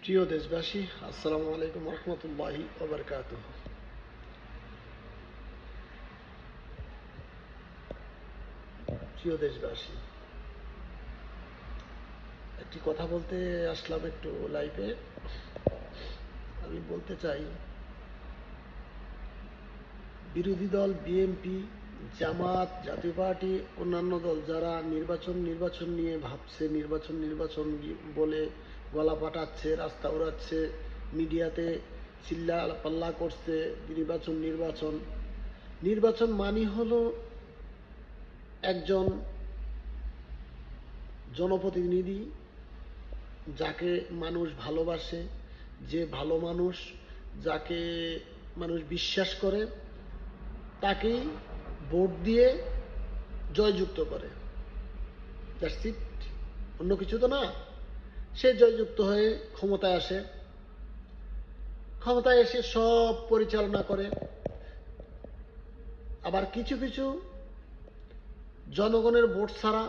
প্রিয় দেশবাসী, আসসালামু আলাইকুম রহমতুল্লাহি ওবারকাতুহ। প্রিয় দেশবাসী, একটি কথা বলতে আসলাম একটু লাইভে। আমি বলতে চাই, বিরোধী দল বিএনপি, জামাত, জাতীয় পার্টি, অন্যান্য দল যারা নির্বাচন নিয়ে ভাবছে, নির্বাচন বলে গলা পাঠাচ্ছে, রাস্তা উড়াচ্ছে, মিডিয়াতে চিল্লা পাল্লা করছে, নির্বাচন মানি হলো একজন জনপ্রতিনিধি যাকে মানুষ ভালোবাসে, যে ভালো মানুষ, যাকে মানুষ বিশ্বাস করে, তাকেই ভোট দিয়ে জয়যুক্ত করে। দ্যাটস ইট, অন্য কিছু তো না। সে জয়যুক্ত হয়ে ক্ষমতায় আসে, ক্ষমতায় এসে সব পরিচালনা করে। আবার কিছু কিছু জনগণের ভোট ছাড়া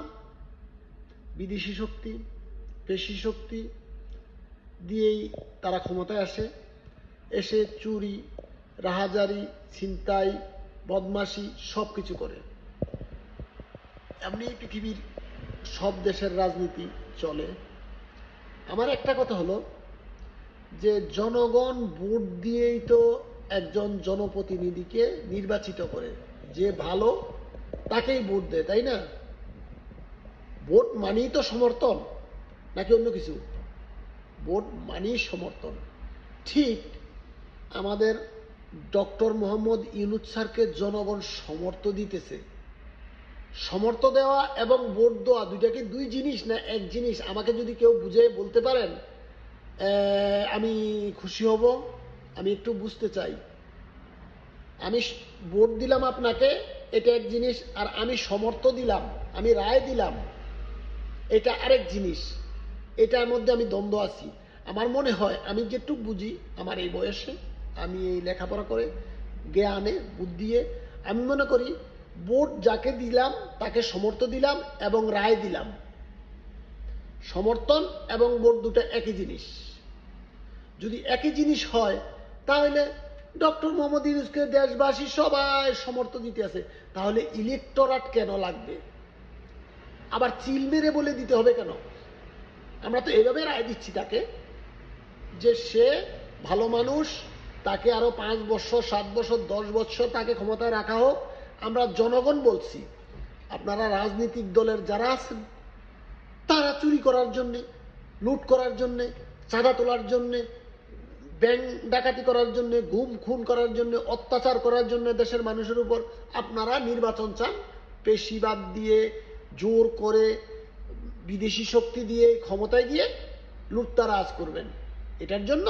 বিদেশি শক্তি, পেশি শক্তি দিয়েই তারা ক্ষমতায় আসে, এসে চুরি, রাহাজারি, ছিনতাই, বদমাশি সব কিছু করে। এমনি পৃথিবীর সব দেশের রাজনীতি চলে। আমার একটা কথা হলো যে জনগণ ভোট দিয়েই তো একজন জনপ্রতিনিধিকে নির্বাচিত করে, যে ভালো তাকেই ভোট দেয়, তাই না? ভোট মানেই তো সমর্থন, নাকি অন্য কিছু? ভোট মানেই সমর্থন। ঠিক আমাদের ডক্টর মোহাম্মদ ইউনূস স্যারকে জনগণ সমর্থন দিতেছে। সমর্থন দেওয়া এবং ভোট দেওয়া দুইটা কি দুই জিনিস না এক জিনিস? আমাকে যদি কেউ বুঝে বলতে পারেন, আমি খুশি হব। আমি একটু বুঝতে চাই। আমি ভোট দিলাম আপনাকে, এটা এক জিনিস, আর আমি সমর্থন দিলাম, আমি রায় দিলাম, এটা আরেক জিনিস। এটার মধ্যে আমি দ্বন্দ্ব আছি। আমার মনে হয়, আমি যেটুকু বুঝি আমার এই বয়সে, আমি এই লেখাপড়া করে জ্ঞানে বুদ্ধিয়ে আমি মনে করি ভোট যাকে দিলাম তাকে সমর্থন দিলাম এবং রায় দিলাম। সমর্থন এবং ভোট দুটো একই জিনিস। যদি একই জিনিস হয় তাহলে ডক্টর মোহাম্মদ ইউনূসকে দেশবাসী সবাই সমর্থন দিতে আছে, তাহলে ইলেকটোরেট কেন লাগবে? আবার চিল মেরে বলে দিতে হবে কেন? আমরা তো এভাবে রায় দিচ্ছি তাকে যে সে ভালো মানুষ, তাকে আরো 5 বছর, 7 বছর, 10 বছর তাকে ক্ষমতায় রাখা হোক। আমরা জনগণ বলছি। আপনারা রাজনৈতিক দলের যারা আছেন তারা চুরি করার জন্যে, লুট করার জন্যে, চাঁদা তোলার জন্যে, ব্যাংক ডাকাতি করার জন্যে, গুম খুন করার জন্যে, অত্যাচার করার জন্য দেশের মানুষের উপর আপনারা নির্বাচন চান। পেশিবাদ দিয়ে, জোর করে, বিদেশি শক্তি দিয়ে ক্ষমতায় গিয়ে লুটতারাজ করবেন এটার জন্য।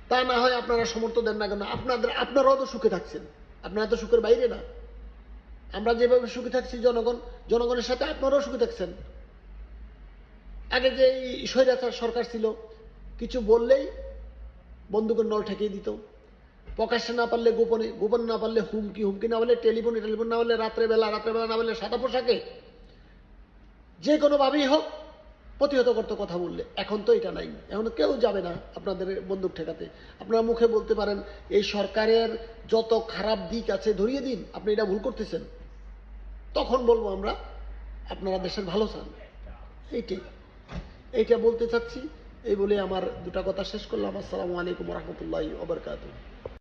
তা না হয় আপনারা সমর্থন দেন না কেন? আপনারাও তো সুখে থাকছেন, আপনারা তো সুখের বাইরে না। আমরা যেভাবে সুখে থাকছি, জনগণের সাথে আপনারাও সুখে থাকছেন। আগে যে স্বৈরাচার সরকার ছিল, কিছু বললেই বন্দুকের নল ঠেকিয়ে দিত। প্রকাশ্যে না পারলে গোপনে, গোপনে না পারলে হুমকি না পারলে টেলিফোনে না পারলে রাত্রেবেলা না পারলে সাদা পোশাকে, যে কোনোভাবেই হোক প্রতিহত করতে কথা বললে। এখন তো এটা নাই। এখন কেউ যাবে না আপনাদের বন্দুক ঠেকাতে। আপনারা মুখে বলতে পারেন এই সরকারের যত খারাপ দিক আছে ধরিয়ে দিন, আপনি এটা ভুল করতেছেন। তখন বলবো আমরা আপনারা দেশের ভালো চান। এইটা বলতে চাচ্ছি। এই বলে আমার দুটা কথা শেষ করলাম। আসসালামু আলাইকুম রহমতুল্লাহি ওয়া বারাকাতুহু।